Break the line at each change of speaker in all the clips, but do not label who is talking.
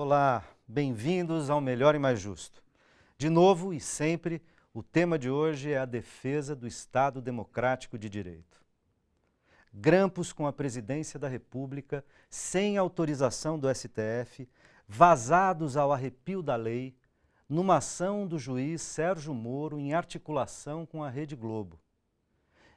Olá, bem-vindos ao Melhor e Mais Justo. De novo e sempre, o tema de hoje é a defesa do Estado Democrático de Direito. Grampos com a presidência da República, sem autorização do STF, vazados ao arrepio da lei, numa ação do juiz Sérgio Moro em articulação com a Rede Globo.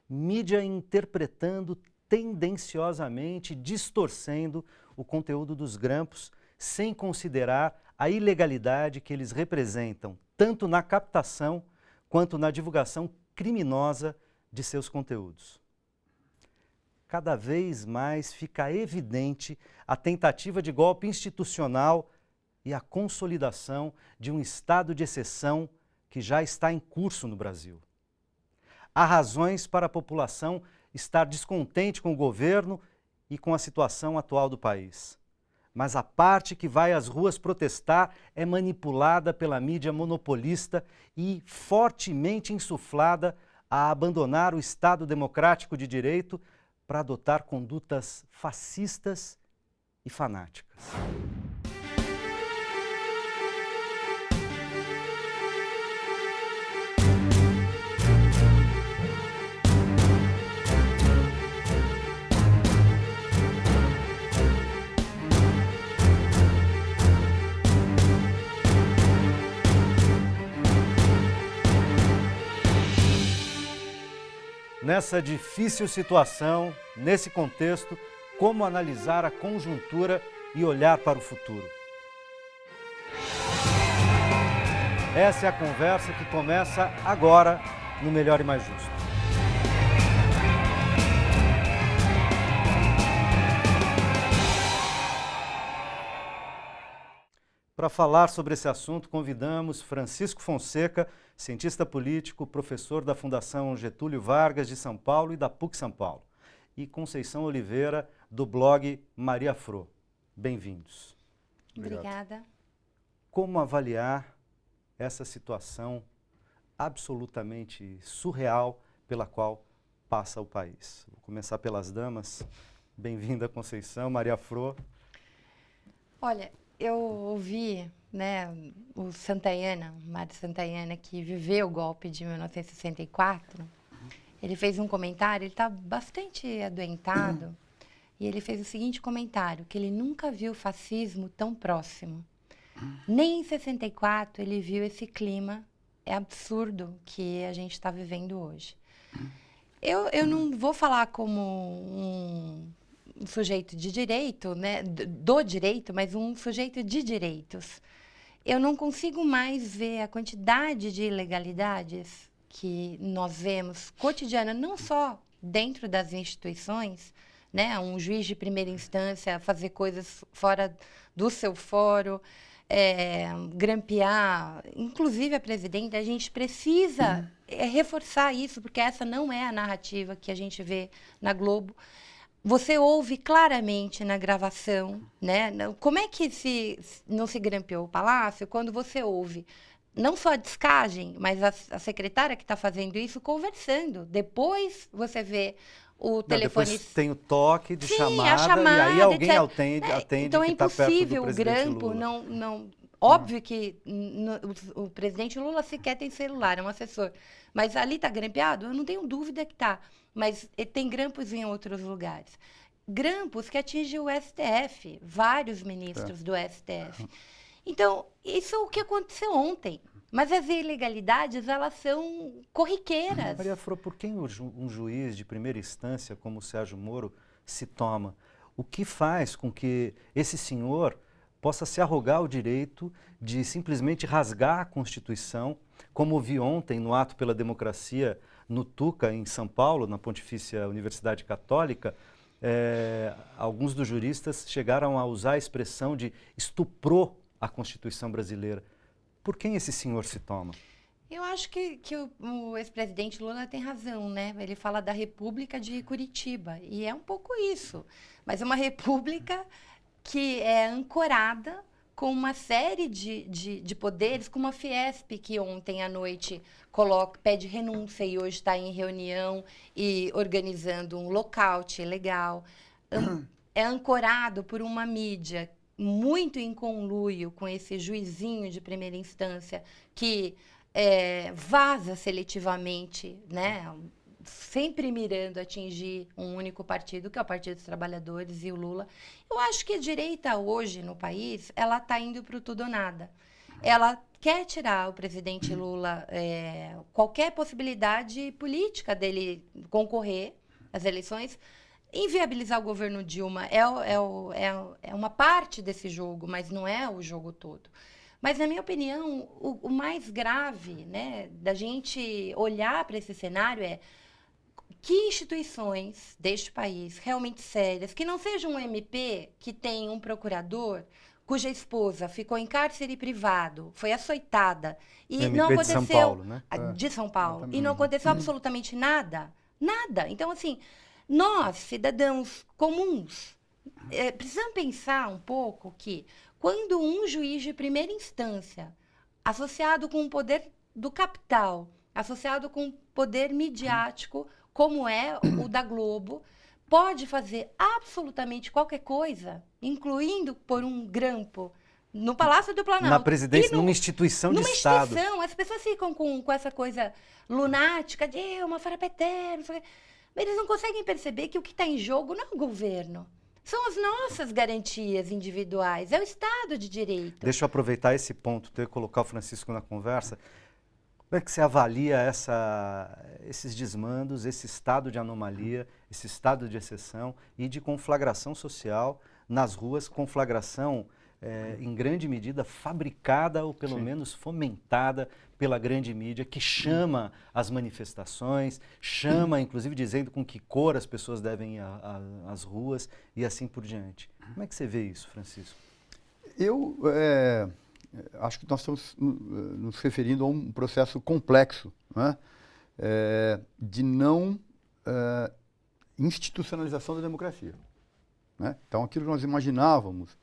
Mídia interpretando tendenciosamente, distorcendo o conteúdo dos grampos, sem considerar a ilegalidade que eles representam, tanto na captação quanto na divulgação criminosa de seus conteúdos. Cada vez mais fica evidente a tentativa de golpe institucional e a consolidação de um estado de exceção que já está em curso no Brasil. Há razões para a população estar descontente com o governo e com a situação atual do país. Mas a parte que vai às ruas protestar é manipulada pela mídia monopolista e fortemente insuflada a abandonar o Estado Democrático de Direito para adotar condutas fascistas e fanáticas. Nessa difícil situação, nesse contexto, como analisar a conjuntura e olhar para o futuro? Essa é a conversa que começa agora no Melhor e Mais Justo. Para falar sobre esse assunto, convidamos Francisco Fonseca, cientista político, professor da Fundação Getúlio Vargas de São Paulo e da PUC São Paulo, e Conceição Oliveira, do blog Maria Fro. Bem-vindos.
Obrigada.
Como avaliar essa situação absolutamente surreal pela qual passa o país? Vou começar pelas damas. Bem-vinda, Conceição. Maria Fro.
Olha, eu ouvi, o Mário Santayana, que viveu o golpe de 1964, ele fez um comentário, ele está bastante adoentado, e ele fez o seguinte comentário, que ele nunca viu o fascismo tão próximo. Nem em 64 ele viu esse clima, é absurdo que a gente está vivendo hoje. Eu não vou falar como um sujeito de direito, do direito, mas um sujeito de direitos. Eu não consigo mais ver a quantidade de ilegalidades que nós vemos cotidiana, não só dentro das instituições, um juiz de primeira instância fazer coisas fora do seu foro, grampear, inclusive a presidenta. A gente precisa reforçar isso, porque essa não é a narrativa que a gente vê na Globo. Você ouve claramente na gravação, Como é que não se grampeou o Palácio quando você ouve não só a descagem, mas a secretária que está fazendo isso conversando. Depois você vê o telefone...
Depois tem o toque de chamada,
a chamada,
e aí alguém
etc.
atende
então
que
é
está perto do
impossível o
presidente
grampo
Lula.
Óbvio que o presidente Lula sequer tem celular, é um assessor. Mas ali está grampeado? Eu não tenho dúvida que está. Mas tem grampos em outros lugares. Grampos que atingem o STF, vários ministros do STF. Então, isso é o que aconteceu ontem. Mas as ilegalidades, elas são corriqueiras.
Maria Fro, por quem um juiz de primeira instância como o Sérgio Moro se toma? O que faz com que esse senhor possa se arrogar o direito de simplesmente rasgar a Constituição, como vi ontem no Ato pela Democracia no Tuca, em São Paulo, na Pontifícia Universidade Católica? Alguns dos juristas chegaram a usar a expressão de estuprou a Constituição brasileira. Por quem esse senhor se toma?
Eu acho que o ex-presidente Lula tem razão, Ele fala da República de Curitiba, e é um pouco isso. Mas é uma república que é ancorada com uma série de poderes, como a Fiesp, que ontem à noite pede renúncia e hoje está em reunião e organizando um lockout legal. É ancorado por uma mídia muito em conluio com esse juizinho de primeira instância que vaza seletivamente, né? Sempre mirando atingir um único partido, que é o Partido dos Trabalhadores e o Lula. Eu acho que a direita hoje no país, ela está indo para o tudo ou nada. Ela quer tirar o presidente Lula qualquer possibilidade política dele concorrer às eleições. Inviabilizar o governo Dilma é uma parte desse jogo, mas não é o jogo todo. Mas, na minha opinião, o mais grave, né, da gente olhar para esse cenário é que instituições deste país realmente sérias, que não seja um MP que tem um procurador cuja esposa ficou em cárcere privado, foi açoitada e não
MP de São
aconteceu
Paulo, né?
de São Paulo e não aconteceu absolutamente nada, nada. Então, assim, nós, cidadãos comuns, precisamos pensar um pouco que quando um juiz de primeira instância, associado com o poder do capital, associado com o poder midiático, como é o da Globo, pode fazer absolutamente qualquer coisa, incluindo pôr um grampo no Palácio do Planalto.
Na presidência, numa instituição de Estado.
Numa instituição. As pessoas ficam com essa coisa lunática de uma farapeteira, eles não conseguem perceber que o que está em jogo não é o governo. São as nossas garantias individuais, é o Estado de Direito.
Deixa eu aproveitar esse ponto, ter que colocar o Francisco na conversa. Como é que você avalia esses desmandos, esse estado de anomalia, esse estado de exceção e de conflagração social nas ruas, conflagração em grande medida fabricada ou pelo menos fomentada pela grande mídia, que chama as manifestações, chama inclusive dizendo com que cor as pessoas devem ir às ruas e assim por diante. Como é que você vê isso, Francisco?
Eu acho que nós estamos nos referindo a um processo complexo, né? De não institucionalização da democracia, né? Então, aquilo que nós imaginávamos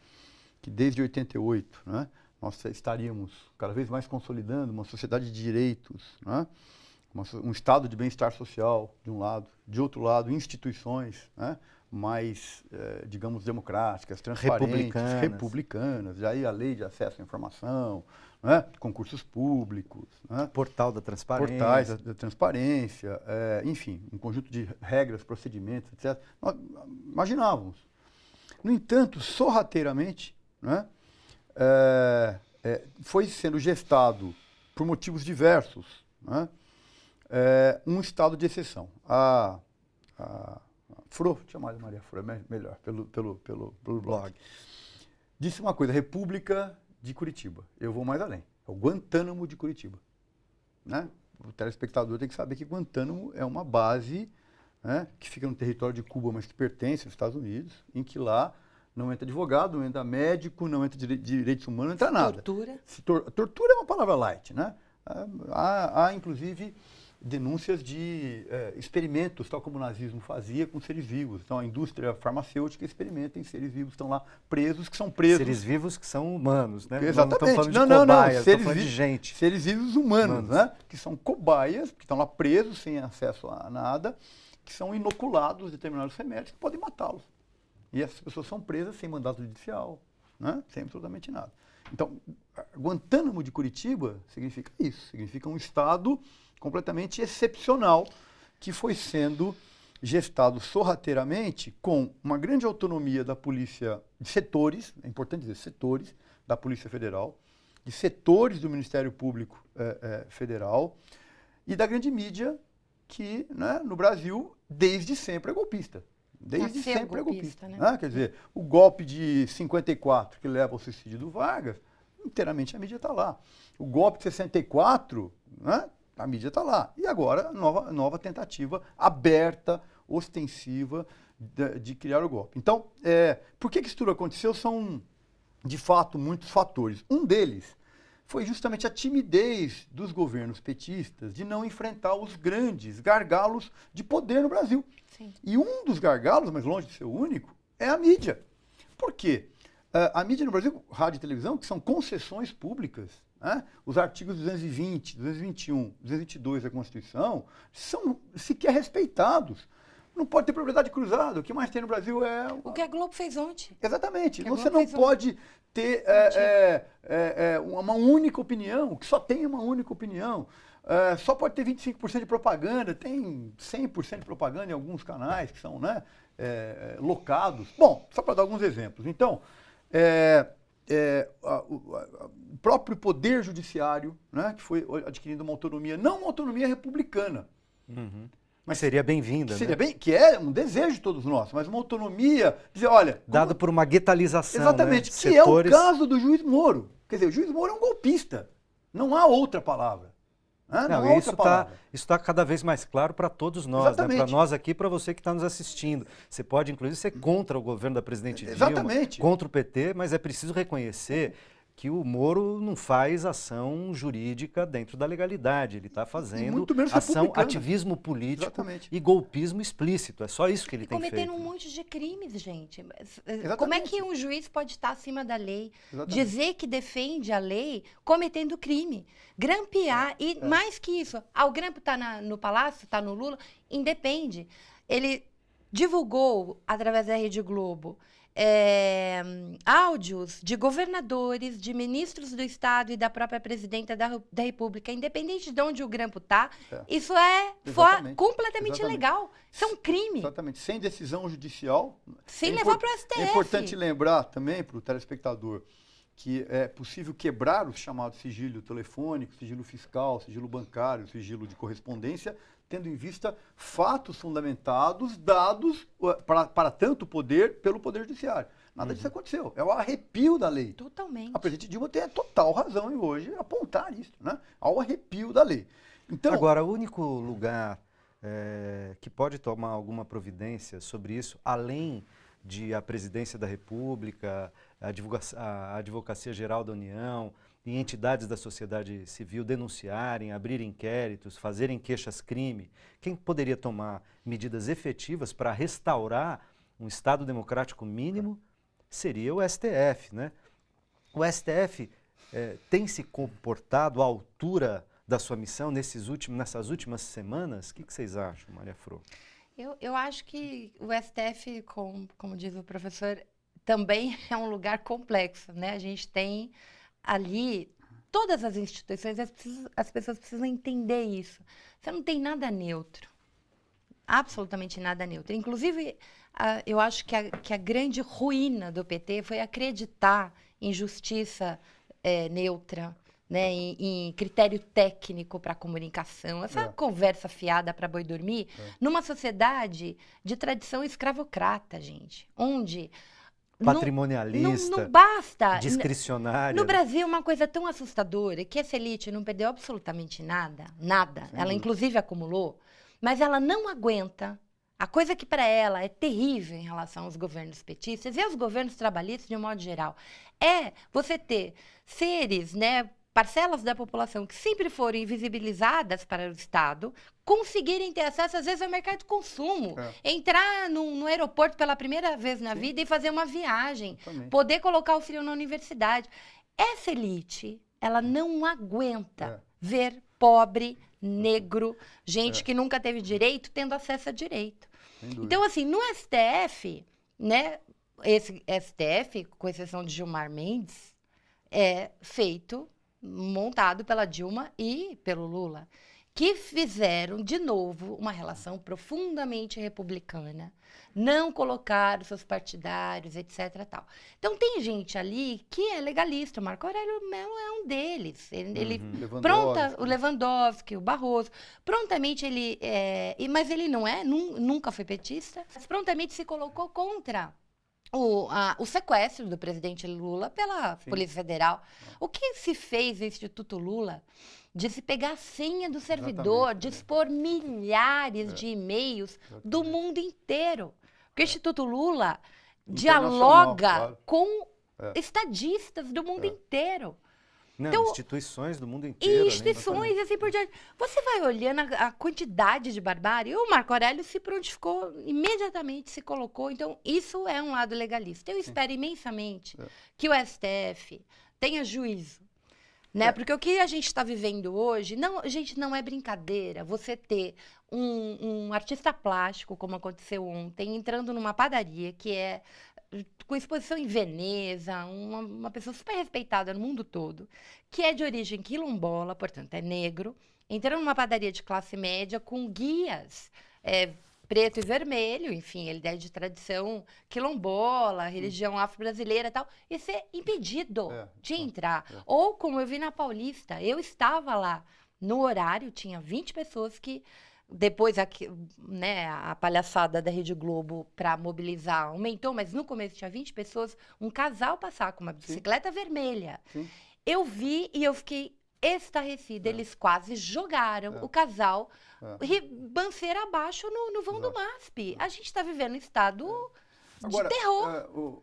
que desde 88, né, nós estaríamos cada vez mais consolidando uma sociedade de direitos, né, um estado de bem-estar social, de um lado, de outro lado, instituições, né, mais, digamos, democráticas, transparentes, republicanas, aí a lei de acesso à informação, né, concursos públicos, né,
portais
da transparência, enfim, um conjunto de regras, procedimentos, etc. Nós imaginávamos. No entanto, sorrateiramente, né, foi sendo gestado, por motivos diversos, né, um estado de exceção. A Fro, chamada Maria Fro, é melhor, pelo blog, disse uma coisa: República de Curitiba. Eu vou mais além. É o Guantánamo de Curitiba, né? O telespectador tem que saber que Guantánamo é uma base, né, que fica no território de Cuba, mas que pertence aos Estados Unidos, em que lá não entra advogado, não entra médico, não entra direitos humanos, não entra nada.
Tortura.
Tortura é uma palavra light, né? Há inclusive, denúncias de experimentos, tal como o nazismo fazia com seres vivos. Então, a indústria farmacêutica experimenta em seres vivos, estão lá presos, que são presos.
Seres vivos que são humanos, né?
Exatamente.
Não, cobaias,
seres
falando de gente.
Seres vivos humanos, né? Que são cobaias, que estão lá presos, sem acesso a nada, que são inoculados determinados remédios que podem matá-los. E essas pessoas são presas sem mandato judicial, né? Sem absolutamente nada. Então, Guantánamo de Curitiba significa isso, significa um estado completamente excepcional que foi sendo gestado sorrateiramente com uma grande autonomia da polícia, de setores, é importante dizer, setores da Polícia Federal, de setores do Ministério Público Federal e da grande mídia que, né, no Brasil, desde sempre é golpista. Desde sempre é golpista. Né? Quer dizer, o golpe de 54, que leva ao suicídio do Vargas, inteiramente a mídia está lá. O golpe de 64, né, a mídia está lá. E agora, nova tentativa aberta, ostensiva, de criar o golpe. Então, por que isso tudo aconteceu? São, de fato, muitos fatores. Um deles foi justamente a timidez dos governos petistas de não enfrentar os grandes gargalos de poder no Brasil.
Sim.
E um dos gargalos, mas longe de ser o único, é a mídia. Por quê? A mídia no Brasil, rádio e televisão, que são concessões públicas, né? Os artigos 220, 221, 222 da Constituição são sequer respeitados Não pode ter propriedade cruzada. O que mais tem no Brasil é...
O que a Globo fez ontem.
Exatamente.
Que a
Você
Globo
não
fez
pode ter uma única opinião, que só tem uma única opinião. Só pode ter 25% de propaganda, tem 100% de propaganda em alguns canais que são, né, locados. Bom, só para dar alguns exemplos. Então, o próprio Poder Judiciário, né, que foi adquirindo uma autonomia, não uma autonomia republicana,
Mas seria bem-vinda,
seria
né?
bem, que é um desejo de todos nós, mas uma autonomia, dizer, olha...
Dado por uma guetalização,
Exatamente,
né?
que é o caso do juiz Moro. Quer dizer, o juiz Moro é um golpista. Não há outra palavra. Né? Não há outra palavra.
Isso está cada vez mais claro para todos nós, né?
Exatamente.
Para nós aqui, para você que está nos assistindo. Você pode, inclusive, ser contra o governo da presidente Dilma,
Exatamente.
contra o PT, mas é preciso reconhecer que o Moro não faz ação jurídica dentro da legalidade. Ele está fazendo
muito menos
ação,
republicana.
ativismo político
Exatamente.
e golpismo explícito. É só isso que ele tem feito.
Cometendo um monte de crimes, gente.
Exatamente.
Como é que um juiz pode estar acima da lei?
Exatamente.
Dizer que defende a lei cometendo crime. Grampear. E mais que isso, o grampo está no Palácio, está no Lula, independe. Ele divulgou, através da Rede Globo, áudios de governadores, de ministros do Estado e da própria presidenta da República, independente de onde o grampo está, isso é completamente ilegal. Isso é um crime.
Exatamente. Sem decisão judicial.
Sem levar para o STF.
É importante lembrar também para o telespectador que é possível quebrar o chamado sigilo telefônico, sigilo fiscal, sigilo bancário, sigilo de correspondência, tendo em vista fatos fundamentados dados para tanto poder pelo Poder Judiciário. Nada disso aconteceu. É o arrepio da lei.
Totalmente.
A presidente Dilma tem a total razão em hoje apontar isso, né? Ao arrepio da lei. Então,
agora, o único lugar que pode tomar alguma providência sobre isso, além de a Presidência da República, a Advocacia Geral da União e entidades da sociedade civil denunciarem, abrirem inquéritos, fazerem queixas-crime, quem poderia tomar medidas efetivas para restaurar um Estado democrático mínimo seria o STF, né? O STF tem se comportado à altura da sua missão nessas últimas semanas? O que vocês acham, Maria Fro?
Eu acho que o STF, como diz o professor, também é um lugar complexo, né? A gente tem ali todas as instituições, as pessoas precisam entender isso. Você não tem nada neutro, absolutamente nada neutro. Inclusive, eu acho que a grande ruína do PT foi acreditar em justiça neutra, né, em critério técnico para a comunicação, essa conversa fiada para boi dormir, numa sociedade de tradição escravocrata, gente, onde
patrimonialista,
não basta.
discricionária.
No Brasil, uma coisa tão assustadora que essa elite não perdeu absolutamente nada. Ela, inclusive, acumulou, mas ela não aguenta. A coisa que para ela é terrível em relação aos governos petistas e aos governos trabalhistas, de um modo geral, é você ter seres, né, parcelas da população que sempre foram invisibilizadas para o Estado, conseguirem ter acesso, às vezes, ao mercado de consumo. Entrar no aeroporto pela primeira vez na vida e fazer uma viagem. Poder colocar o filho na universidade. Essa elite, ela não aguenta ver pobre, negro, gente que nunca teve direito, tendo acesso a direito. Então, assim, no STF, né, esse STF, com exceção de Gilmar Mendes, é montado pela Dilma e pelo Lula, que fizeram, de novo, uma relação profundamente republicana, não colocaram seus partidários, etc. Tal. Então, tem gente ali que é legalista. O Marco Aurélio Mello é um deles. O Lewandowski, o Barroso. Prontamente ele... mas ele não nunca foi petista. Mas prontamente se colocou contra o sequestro do presidente Lula pela Polícia Federal. O que se fez no Instituto Lula de se pegar a senha do servidor, de expor milhares de e-mails do mundo inteiro? Porque o Instituto Lula dialoga com estadistas do mundo inteiro.
Não,
então,
instituições do mundo inteiro.
Instituições e assim por diante. Você vai olhando a quantidade de barbárie. O Marco Aurélio se prontificou, imediatamente se colocou. Então, isso é um lado legalista. Eu espero imensamente que o STF tenha juízo Né? Porque o que a gente está vivendo hoje, não, gente, não é brincadeira. Você ter um artista plástico, como aconteceu ontem, entrando numa padaria que é com exposição em Veneza, uma pessoa super respeitada no mundo todo, que é de origem quilombola, portanto é negro, entrando numa padaria de classe média com guias preto e vermelho, enfim, ele é de tradição quilombola, religião afro-brasileira e tal, e ser impedido de entrar. Ou, como eu vi na Paulista, eu estava lá no horário, tinha 20 pessoas que, depois né, a palhaçada da Rede Globo para mobilizar aumentou, mas no começo tinha 20 pessoas, um casal passar com uma bicicleta vermelha.
Sim.
Eu vi e eu fiquei estarrecida. Eles quase jogaram o casal ribanceira abaixo no vão do MASP. A gente está vivendo um estado de terror.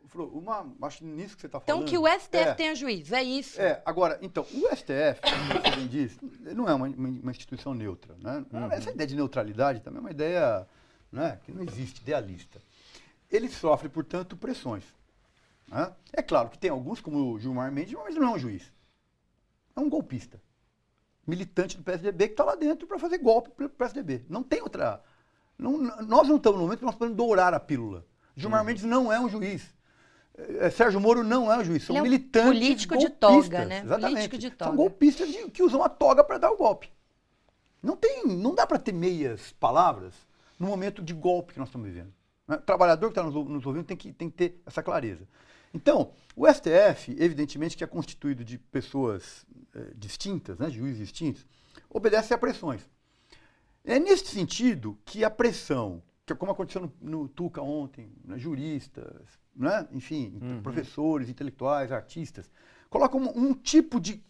Acho nisso que você está
Então,
falando.
que o STF tenha juízo, é isso.
Agora, então, o STF, como você bem diz, não é uma instituição neutra. Né? Essa ideia de neutralidade também é uma ideia, né, que não existe, idealista. Ele sofre, portanto, pressões. Né? É claro que tem alguns, como o Gilmar Mendes, mas não é um juiz. É um golpista. Militante do PSDB que está lá dentro para fazer golpe para o PSDB. Não tem outra... nós não estamos no momento que nós podemos dourar a pílula. Gilmar Mendes não é um juiz. Sérgio Moro não é um juiz. São militantes
político
golpistas.
De toga, né?
Exatamente.
Político de toga.
São golpistas que usam a toga para dar o golpe. Não dá para ter meias palavras no momento de golpe que nós estamos vivendo. O trabalhador que está nos ouvindo tem que ter essa clareza. Então, o STF, evidentemente, que é constituído de pessoas distintas, né, juízes distintos, obedece a pressões. É nesse sentido que a pressão, que é como aconteceu no Tuca ontem, né, juristas, né, enfim, professores, intelectuais, artistas, colocam um tipo de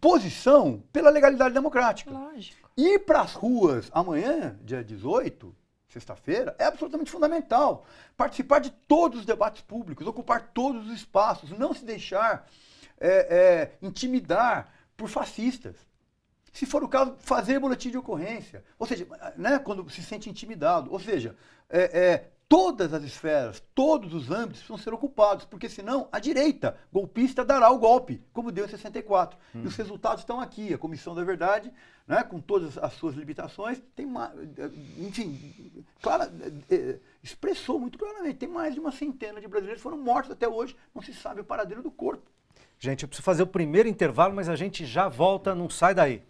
posição pela legalidade democrática.
Lógico.
Ir para as ruas amanhã, dia 18, sexta-feira, é absolutamente fundamental. Participar de todos os debates públicos, ocupar todos os espaços, não se deixar intimidar por fascistas. Se for o caso, fazer boletim de ocorrência. Ou seja, né, quando se sente intimidado. Ou seja, todas as esferas, todos os âmbitos precisam ser ocupados, porque senão a direita golpista dará o golpe, como deu em 64. E os resultados estão aqui. A Comissão da Verdade, né, com todas as suas limitações, expressou muito claramente. Tem mais de 100 de brasileiros que foram mortos até hoje, não se sabe o paradeiro do corpo.
Gente, eu preciso fazer o primeiro intervalo, mas a gente já volta, não sai daí.